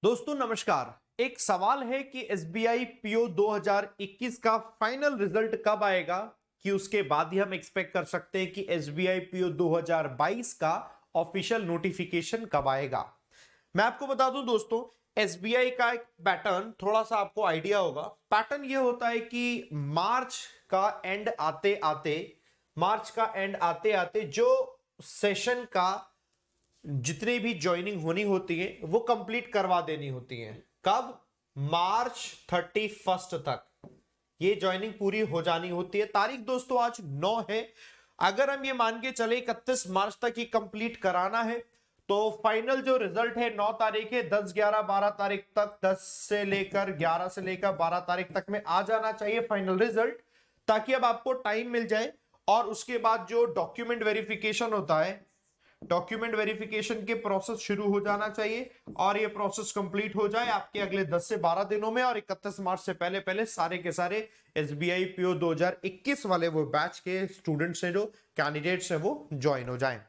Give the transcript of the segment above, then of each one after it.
दोस्तों नमस्कार। एक सवाल है कि एसबीआई पीओ 2021 का फाइनल रिजल्ट कब आएगा, कि उसके बाद ही हम एक्सपेक्ट कर सकते हैं कि एसबीआई पीओ 2022 का ऑफिशियल नोटिफिकेशन कब आएगा। मैं आपको बता दूं दोस्तों, एसबीआई का एक पैटर्न थोड़ा सा आपको आइडिया होगा। पैटर्न ये होता है कि मार्च का एंड आते आते जो सेशन का जितनी भी ज्वाइनिंग होनी होती है वो कंप्लीट करवा देनी होती है। कब? मार्च 31 तक ये ज्वाइनिंग पूरी हो जानी होती है। तारीख दोस्तों आज 9 है। अगर हम ये मान के चले 31 मार्च तक ये कंप्लीट कराना है तो फाइनल जो रिजल्ट है 9 तारीख है, 10 11 12 तारीख तक, 10 से लेकर 11 से लेकर 12 तारीख तक में आ जाना चाहिए फाइनल रिजल्ट, ताकि अब आपको टाइम मिल जाए। और उसके बाद जो डॉक्यूमेंट वेरिफिकेशन होता है, डॉक्यूमेंट वेरिफिकेशन के प्रोसेस शुरू हो जाना चाहिए और ये प्रोसेस कंप्लीट हो जाए आपके अगले 10 से 12 दिनों में, और 31 मार्च से पहले पहले सारे के सारे एसबीआई पीओ 2021 वाले वो बैच के स्टूडेंट्स हैं, जो कैंडिडेट्स हैं, वो ज्वाइन हो जाएं।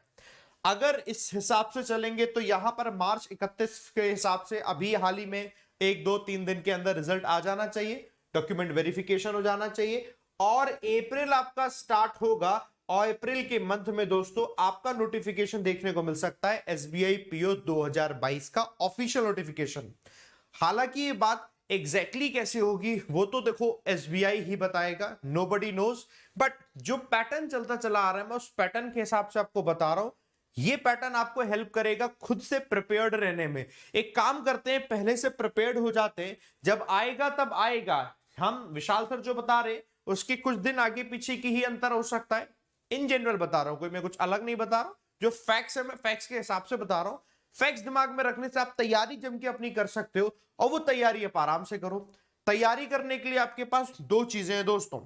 अगर इस हिसाब से चलेंगे तो यहां पर मार्च 31 के हिसाब से अभी हाल ही में 1-2-3 दिन के अंदर रिजल्ट आ जाना चाहिए, डॉक्यूमेंट वेरिफिकेशन हो जाना चाहिए, और अप्रैल आपका स्टार्ट होगा और अप्रैल के मंथ में दोस्तों आपका नोटिफिकेशन देखने को मिल सकता है, एसबीआई पीओ 2022 का ऑफिशियल नोटिफिकेशन। हालांकि ये बात एग्जैक्टली कैसे होगी वो तो देखो एसबीआई ही बताएगा, नोबडी नोज। बट जो पैटर्न चलता चला आ रहा है मैं उस पैटर्न के हिसाब से आपको बता रहा हूं। ये पैटर्न आपको हेल्प करेगा खुद से प्रिपेयर्ड रहने में। एक काम करते हैं, पहले से प्रिपेयर्ड हो जाते हैं, जब आएगा तब आएगा। हम विशाल सर जो बता रहे उसके कुछ दिन आगे पीछे की ही अंतर हो सकता है। इन जनरल बता रहा हूं, कोई मैं कुछ अलग नहीं बता रहा हूं। जो फैक्ट्स है मैं फैक्ट्स के हिसाब से बता रहा हूं। फैक्ट्स दिमाग में रखने से आप तैयारी जम के अपनी कर सकते हो, और वो तैयारी आप आराम से करो। तैयारी करने के लिए आपके पास दो चीजें हैं दोस्तों।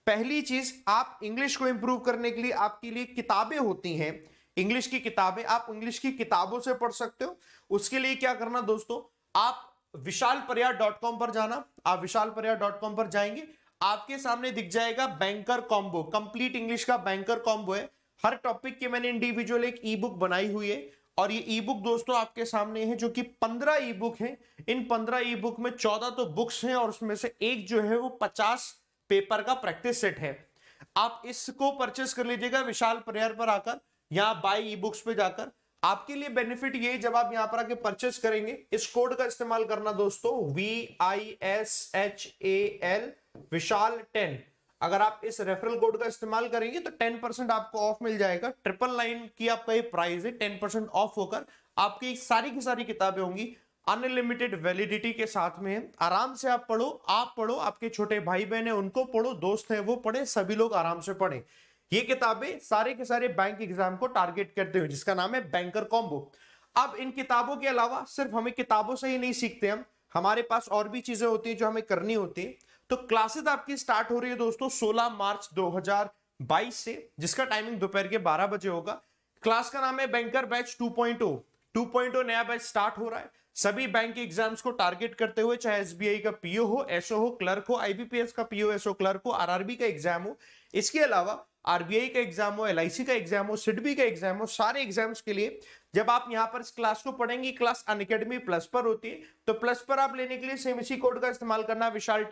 पहली चीज, आप इंग्लिश को इंप्रूव करने के लिए आपके लिए किताबें होती हैं, इंग्लिश की किताबें। आप इंग्लिश की किताबों से पढ़ सकते हो। उसके लिए क्या करना दोस्तों, आप vishalparya.com पर जाना। आप vishalparya.com पर जाएंगे, आपके सामने दिख जाएगा बैंकर कॉम्बो, कंप्लीट इंग्लिश का बैंकर कॉम्बो है। हर टॉपिक के मैंने इंडिविजुअल एक ई बुक बनाई हुई है, और ये ई बुक दोस्तों आपके सामने है, जो कि 15 ई बुक है। इन 15 ई बुक में 14 तो बुक्स हैं, और उसमें से एक जो है वो 50 पेपर का प्रैक्टिस सेट है। आप इसको परचेस कर लीजिएगा विशाल पर्यार पर आकर, यहां बाय ई बुक्स पे जाकर। आपके लिए बेनिफिट ये, जब आप यहां पर आके परचेस करेंगे, इस कोड का इस्तेमाल करना दोस्तों, VISHAL विशाल 10। अगर आप इस रेफरल कोड का इस्तेमाल करेंगे तो 10% आपको ऑफ मिल जाएगा। 999 की आपका ये प्राइस है, 10% ऑफ होकर आपकी सारी की सारी किताबें होंगी, अनलिमिटेड वैलिडिटी के साथ में है। आराम से आप पढ़ो, आपके छोटे भाई बहन है उनको पढ़ो, दोस्त है वो पढ़े, सभी लोग आराम से पढ़े। ये किताबें सारे के सारे बैंक एग्जाम को टारगेट करते हुए, जिसका नाम है बैंकर कॉम्बो। अब इन किताबों के अलावा सिर्फ हमें किताबों से ही नहीं सीखते हम, हमारे पास और भी चीजें होती है जो हमें करनी होती है। तो क्लासेस आपकी स्टार्ट हो रही है दोस्तों 16 मार्च 2022 से, जिसका टाइमिंग दोपहर के 12 बजे होगा। क्लास का नाम है बैंकर बैच 2.0। 2.0 नया बैच स्टार्ट हो रहा है, सभी बैंक के एग्जाम्स को टारगेट करते हुए, चाहे एसबीआई का पीओ हो, एसओ हो, क्लर्क हो, आईबीपीएस का पीओ, एसओ, क्लर्क हो, आरआरबी का एग्जाम हो, इसके अलावा आरबीआई का एग्जाम हो, एलआईसी का एग्जाम हो, सिडबी का एग्जाम हो, सारे एग्जाम्स के लिए जब आप यहां पर इस क्लास को पढ़ेंगे, क्लास अनअकैडमी प्लस पर होती है, तो प्लस पर आप लेने के लिए सेम इसी कोड का इस्तेमाल करना, विशाल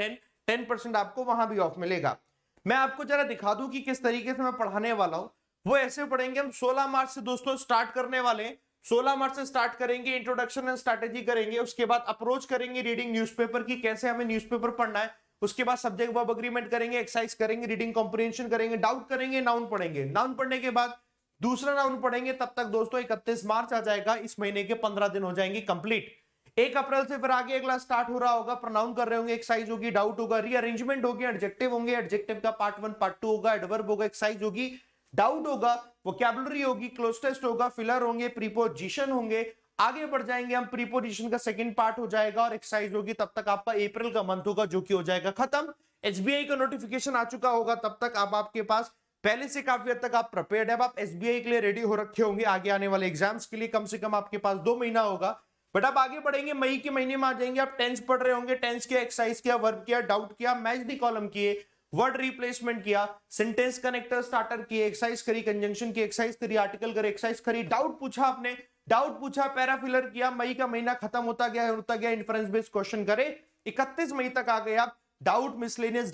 10% आपको वहां भी ऑफ मिलेगा। मैं आपको जरा दिखा दूं कि किस तरीके से मैं पढ़ाने वाला हूं। वो ऐसे पढ़ेंगे हम 16 मार्च से दोस्तों स्टार्ट करने वाले हैं। 16 मार्च से स्टार्ट करेंगे, इंट्रोडक्शन एंड स्ट्रैटेजी करेंगे, उसके बाद अप्रोच करेंगे रीडिंग न्यूज़पेपर की, कैसे हमें न्यूज़पेपर पढ़ना है, उसके बाद सब्जेक्ट वर्ब एग्रीमेंट करेंगे, एक्सरसाइज करेंगे, रीडिंग कॉम्प्रिहेंशन करेंगे, डाउट करेंगे, नाउन पढ़ेंगे। नाउन पढ़ने के बाद दूसरा नाउन पढ़ेंगे। तब तक दोस्तों 31 मार्च आ जाएगा, इस महीने के 15 दिन हो जाएंगे कंप्लीट। 1 अप्रैल से फिर आगे अगला स्टार्ट हो रहा होगा, प्रोनाउन कर रहे होंगे, एक्सरसाइज होगी, डाउट होगा, रीअरेंजमेंट होगी, एडजेक्टिव होंगे, एडजेक्टिव का पार्ट 1 पार्ट 2 होगा, एडवर्ब होगा, एक्सरसाइज होगी, डाउट होगा, वोकैबुलरी होगी, क्लोज टेस्ट होगा, फिलर होंगे, प्रीपोजिशन होंगे। आगे बढ़ जाएंगे हम, प्रीपोजिशन का सेकंड पार्ट हो जाएगा और एक्सरसाइज होगी। तब तक आपका अप्रैल का मंथ होगा, जो कि हो जाएगा खत्म। एसबीआई का नोटिफिकेशन आ चुका होगा, तब तक अब आपके पास पहले से काफी हद तक आप प्रिपेयर्ड है। आप एसबीआई के लिए रेडी हो रखे होंगे, आगे आने वाले एग्जाम्स के लिए कम से कम आपके पास 2 महीना होगा। बट अब आगे बढ़ेंगे, मई के महीने में आ जाएंगे, आप टेंस पढ़ रहे होंगे, टेंस किया, एक्सरसाइज किया, वर्ब किया, डाउट किया, मैच द कॉलम किए, वर्ड रिप्लेसमेंट किया, सेंटेंस कनेक्टर स्टार्टर किए, एक्सरसाइज करी, कंजंक्शन की एक्सरसाइज करी, आर्टिकल करे, एक्सरसाइज करी, डाउट पूछा आपने, डाउट पूछा, पैराफिलर किया, मई का महीना खत्म होता गया, इन्फ्रेंस बेस्ड क्वेश्चन करे, 31 मई तक आ गए आप, डाउट मिसलेनियस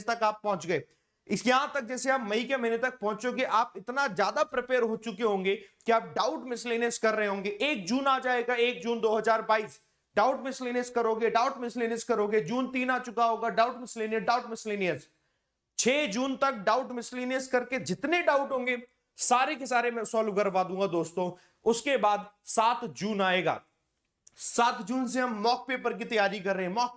तक आप पहुंच गए। इस यहां तक जैसे आप मई के महीने तक पहुंचोगे, आप इतना ज्यादा प्रिपेयर हो चुके होंगे कि आप डाउट मिसलेनियस कर रहे होंगे। 1 जून आ जाएगा, 1 जून 2022, डाउट मिसलेनियस करोगे, जून 3 आ चुका होगा, डाउट मिसलेनियस 6 जून तक डाउट मिसलेनियस करके जितने डाउट होंगे सारे के सारे मैं सॉल्व करवा दूंगा दोस्तों। उसके बाद 7 जून आएगा, 7 जून से हम मॉक पेपर की तैयारी कर रहे हैं, मॉक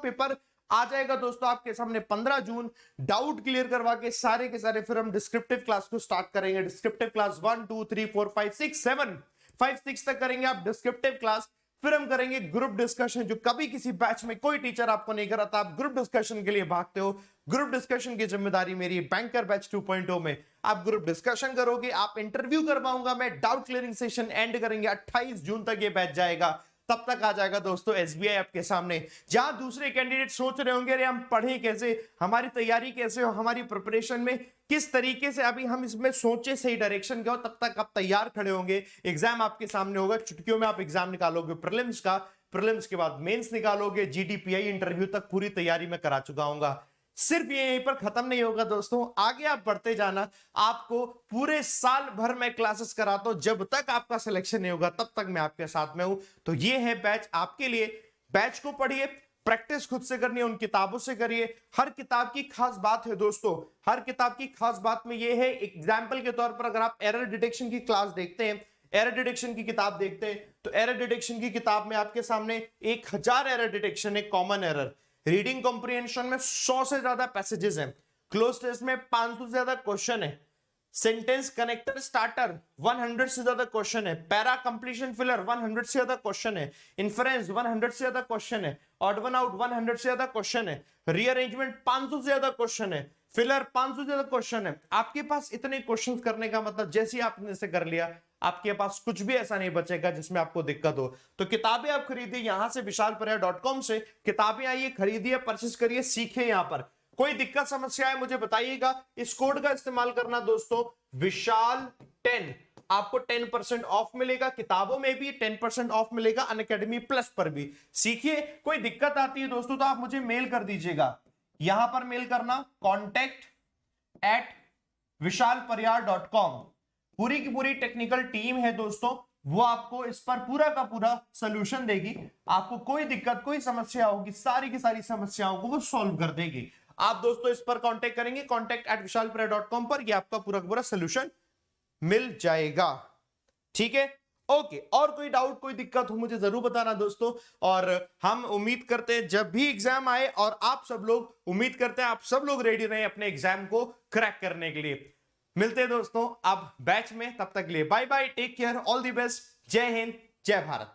पेपर आ जाएगा दोस्तों आपके सामने 15 जून। डाउट क्लियर करवा के सारे के सारे फिर हम डिस्क्रिप्टिव क्लास को स्टार्ट करेंगे। डिस्क्रिप्टिव क्लास 1 2 3 4 5 6 7 5 6 तक करेंगे आप डिस्क्रिप्टिव क्लास। फिर हम करेंगे ग्रुप डिस्कशन, जो कभी किसी बैच में कोई टीचर आपको नहीं कराता, आप ग्रुप डिस्कशन के लिए भागते हो। ग्रुप डिस्कशन की जिम्मेदारी मेरी है बैंकर बैच 2.0 में। आप ग्रुप डिस्कशन करोगे, आप इंटरव्यू करवाऊंगा मैं, डाउट क्लियरिंग सेशन एंड करेंगे। 28 जून तक ये बैच जाएगा, तब तक आ जाएगा दोस्तों एसबीआई आपके सामने। जहां दूसरे कैंडिडेट सोच रहे होंगे अरे हम पढ़े कैसे, हमारी तैयारी कैसे हो, हमारी प्रिपरेशन में किस तरीके से अभी हम इसमें सोचे सही डायरेक्शन क्या हो, तब तक आप तैयार खड़े होंगे। एग्जाम आपके सामने होगा, चुटकियों में आप एग्जाम निकालोगे प्रीलिम्स का, प्रीलिम्स के बाद मेंस निकालोगे, जीडीपीआई इंटरव्यू तक पूरी तैयारी में करा चुका हूंगा। सिर्फ ये यहीं पर खत्म नहीं होगा दोस्तों, आगे आप बढ़ते जाना। आपको पूरे साल भर मैं क्लासेस कराता हूं, जब तक आपका सिलेक्शन नहीं होगा तब तक मैं आपके साथ में हूं। तो ये है बैच आपके लिए। बैच को पढ़िए, प्रैक्टिस खुद से करनी है, उन किताबों से करिए। हर किताब की खास बात है दोस्तों, हर किताब की खास बात में ये है, एग्जाम्पल के तौर पर अगर आप एरर डिटेक्शन की क्लास देखते हैं, एरर डिटेक्शन की किताब देखते हैं, तो एरर डिटेक्शन की किताब में आपके सामने 1000 एरर डिटेक्शन है, कॉमन एरर। रीडिंग कॉम्प्रिहेंशन में 100 से ज्यादा पैसेजेस हैं, क्लोज टेस्ट में 500 से ज्यादा क्वेश्चन है, सेंटेंस कनेक्टर स्टार्टर 100 से ज्यादा क्वेश्चन है, पैरा कंप्लीशन फिलर 100 से ज्यादा क्वेश्चन है, इन्फ्रेंस 100 से ज्यादा क्वेश्चन है, ऑड वन आउट 100 से ज्यादा क्वेश्चन है, रीअरेंजमेंट 500 से ज्यादा क्वेश्चन है, फिलर 500 से ज्यादा क्वेश्चन है। आपके पास इतने क्वेश्चंस करने का मतलब जैसे ही आपने इसे कर लिया, आपके पास कुछ भी ऐसा नहीं बचेगा जिसमें आपको दिक्कत हो। तो किताबें आप खरीदिए यहां से, vishalparya.com से किताबें आइए, खरीदिए, परचेस करिए, सीखिए। यहां पर कोई दिक्कत समस्या है मुझे बताइएगा। इस कोड का इस्तेमाल करना दोस्तों, विशाल 10, आपको 10% ऑफ मिलेगा, किताबों में भी 10% ऑफ मिलेगा, अनअकैडमी प्लस पर भी। सीखिए, कोई दिक्कत आती है दोस्तों तो आप मुझे मेल कर दीजिएगा, यहां पर मेल करना contact@vishalparya.com। पूरी की पूरी टेक्निकल टीम है दोस्तों, वो आपको इस पर पूरा का पूरा सोल्यूशन देगी। आपको कोई दिक्कत, कोई समस्या होगी, सारी की सारी समस्याओं को वो सॉल्व कर देगी। आप दोस्तों इस पर कांटेक्ट करेंगे, contact@vishalparya.com पर, ये आपका पूरा का पूरा सोल्यूशन मिल जाएगा। ठीक है, ओके। और कोई डाउट, कोई दिक्कत हो मुझे जरूर बताना दोस्तों। और हम उम्मीद करते हैं जब भी एग्जाम आए, और आप सब लोग उम्मीद करते हैं आप सब लोग रेडी रहें अपने एग्जाम को क्रैक करने के लिए। मिलते हैं दोस्तों अब बैच में, तब तक के लिए bye bye, take care, all the best, जय हिंद, जय भारत।